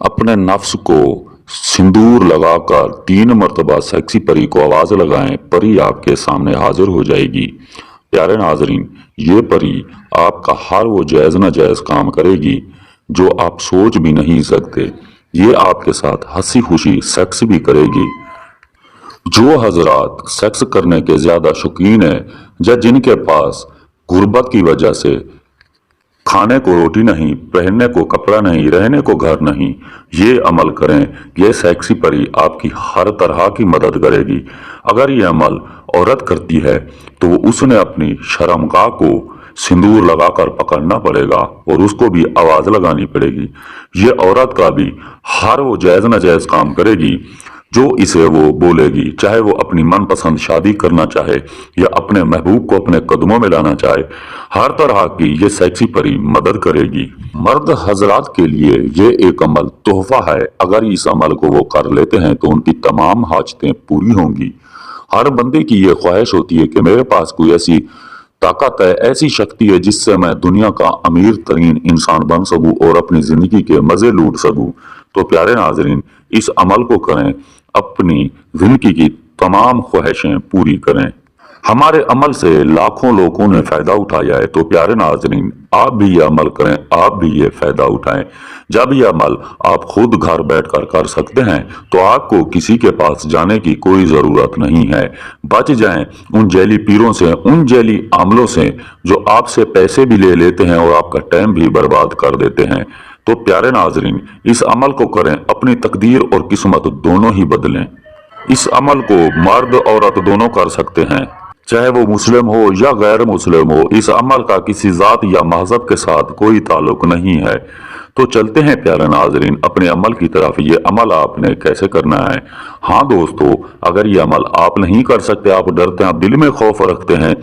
अपने नफ्स को सिंदूर लगाकर 3 मरतबा सेक्सी परी को आवाज़ लगाएं, परी आपके सामने हाजिर हो जाएगी। प्यारे नाजरीन, ये परी आपका हर वो जायज़ नाजायज़ काम करेगी जो आप सोच भी नहीं सकते। ये आपके साथ हंसी खुशी सेक्स भी करेगी। जो हजरात सेक्स करने के ज़्यादा शौकीन हैं या जिनके पास गुर्बत की वजह से खाने को रोटी नहीं, पहनने को कपड़ा नहीं, रहने को घर नहीं, ये अमल करें। ये सेक्सी परी आपकी हर तरह की मदद करेगी। अगर ये अमल औरत करती है तो उसने अपनी शर्मगाह को सिंदूर लगाकर पकड़ना पड़ेगा और उसको भी आवाज़ लगानी पड़ेगी। ये औरत का भी हर वो जायज़ नाजायज़ काम करेगी जो इसे वो बोलेगी, चाहे वो अपनी मनपसंद शादी करना चाहे या अपने महबूब को अपने कदमों में लाना चाहे, हर तरह की ये सेक्सी परी मदद करेगी। मर्द हजरात के लिए ये एक अमल तोहफा है। अगर इस अमल को वो कर लेते हैं तो उनकी तमाम हाजतें पूरी होंगी। हर बंदे की ये ख्वाहिश होती है कि मेरे पास कोई ऐसी ताकत है, ऐसी शक्ति है जिससे मैं दुनिया का अमीर तरीन इंसान बन सकूं और अपनी जिंदगी के मजे लूट सकूं। तो प्यारे नाजरीन, इस अमल को करें, अपनी जिंदगी की तमाम ख्वाहिशें पूरी करें। हमारे अमल से लाखों लोगों ने फायदा उठाया है। तो प्यारे नाजरीन, आप भी ये अमल करें, आप भी ये फायदा उठाएं। जब ये अमल आप खुद घर बैठकर कर सकते हैं तो आपको किसी के पास जाने की कोई जरूरत नहीं है। बच जाएं उन जेली पीरों से, उन जेली आमलों से जो आपसे पैसे भी ले लेते हैं और आपका टाइम भी बर्बाद कर देते हैं। तो प्यारे नाजरीन, इस अमल को करें, अपनी तकदीर और किस्मत दोनों ही बदलें। इस अमल को मर्द औरत दोनों कर सकते हैं, चाहे वो मुस्लिम हो या गैर मुस्लिम हो। इस अमल का किसी जात या मजहब के साथ कोई ताल्लुक नहीं है। तो चलते हैं प्यारे नाजरीन अपने अमल की तरफ। ये अमल आपने कैसे करना है? हाँ दोस्तों, अगर ये अमल आप नहीं कर सकते, आप डरते हैं, आप दिल में खौफ रखते हैं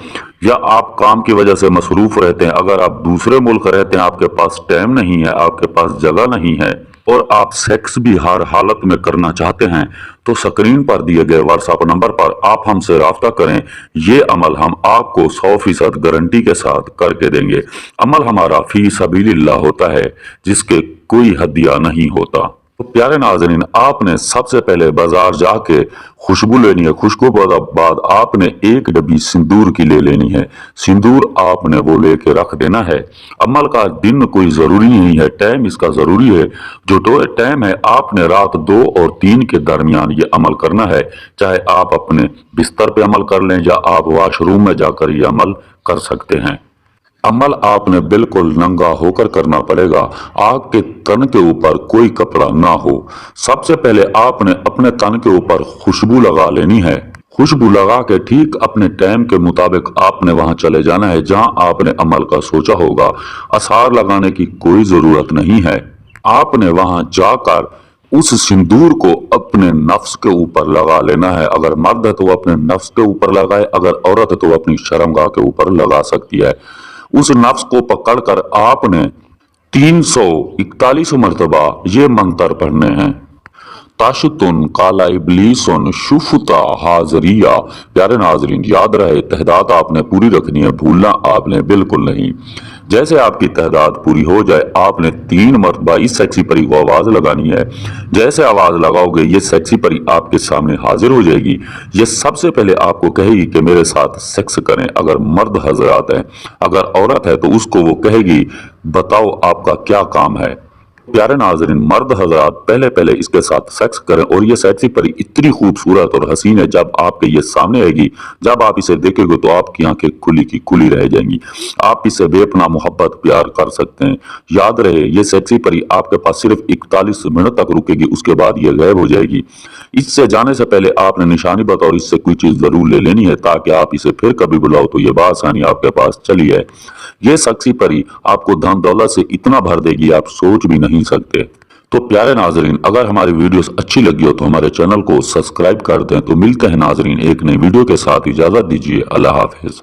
या आप काम की वजह से मसरूफ रहते हैं, अगर आप दूसरे मुल्क रहते हैं, आपके पास टाइम नहीं है, आपके पास जगह नहीं है और आप सेक्स भी हर हालत में करना चाहते हैं, तो स्क्रीन पर दिए गए व्हाट्सएप नंबर पर आप हमसे राब्ता करें। ये अमल हम आपको 100% गारंटी के साथ करके देंगे। अमल हमारा फी सबीलिल्लाह होता है, जिसके कोई हदिया नहीं होता। तो प्यारे नाज़रीन, आपने सबसे पहले बाजार जाके खुशबू लेनी है। खुशबू के बाद आपने एक डब्बी सिंदूर की ले लेनी है। सिंदूर आपने वो लेके रख देना है। अमल का दिन कोई ज़रूरी नहीं है, टाइम इसका ज़रूरी है। जो टाइम है आपने रात 2 और 3 के दरमियान ये अमल करना है। चाहे आप अपने बिस्तर पे अमल कर लें या आप वॉशरूम में जाकर ये अमल कर सकते हैं। अमल आपने बिल्कुल नंगा होकर करना पड़ेगा। आपके तन के ऊपर कोई कपड़ा ना हो। सबसे पहले आपने अपने तन के ऊपर खुशबू लगा लेनी है। खुशबू लगा के ठीक अपने टाइम के मुताबिक आपने वहां चले जाना है जहां आपने अमल का सोचा होगा। आसार लगाने की कोई जरूरत नहीं है। आपने वहां जाकर उस सिंदूर को अपने नफ्स के ऊपर लगा लेना है। अगर मर्द है तो वो अपने नफ्स के ऊपर लगाए, अगर औरत है तो वो अपनी शर्मगाह के ऊपर लगा सकती है। उस नफ्स को पकड़कर आपने 341 मरतबा ये मंत्र पढ़ने हैं। ताशतुन काला इबलीसुन शुफता हाजरिया। प्यारे नाजरीन, याद रहे तहदाद आपने पूरी रखनी है, भूलना आपने बिल्कुल नहीं। जैसे आपकी तहदाद पूरी हो जाए आपने 3 मरतबा इस सेक्सी परी को आवाज लगानी है। जैसे आवाज लगाओगे ये सेक्सी परी आपके सामने हाजिर हो जाएगी। ये सबसे पहले आपको कहेगी कि मेरे साथ सेक्स करें। अगर मर्द हजरात है, अगर औरत है तो उसको वो कहेगी बताओ आपका क्या काम है। प्यारे नाजरीन, मर्द हजरात पहले पहले इसके साथ सेक्स करें और ये सेक्सी परी इतनी खूबसूरत और हसीन है, जब आपके ये सामने आएगी, जब आप इसे देखेंगे तो आपकी आंखें खुली की खुली रह जाएंगी। आप इसे बेपनाह मोहब्बत प्यार कर सकते हैं। याद रहे ये सेक्सी परी आपके पास सिर्फ 41 मिनट तक रुकेगी, उसके बाद ये गायब हो जाएगी। इससे जाने से पहले आपने निशानी बतौर इससे कोई चीज जरूर ले लेनी है ताकि आप इसे फिर कभी बुलाओ तो ये बासानी आपके पास चली है। ये सेक्सी परी आपको धन दौलत से इतना भर देगी आप सोच भी नहीं सकते। तो प्यारे नाजरीन, अगर हमारी वीडियोस अच्छी लगी हो तो हमारे चैनल को सब्सक्राइब कर दें। तो मिलते हैं नाजरीन एक नई वीडियो के साथ, इजाजत दीजिए, अल्लाह हाफिज।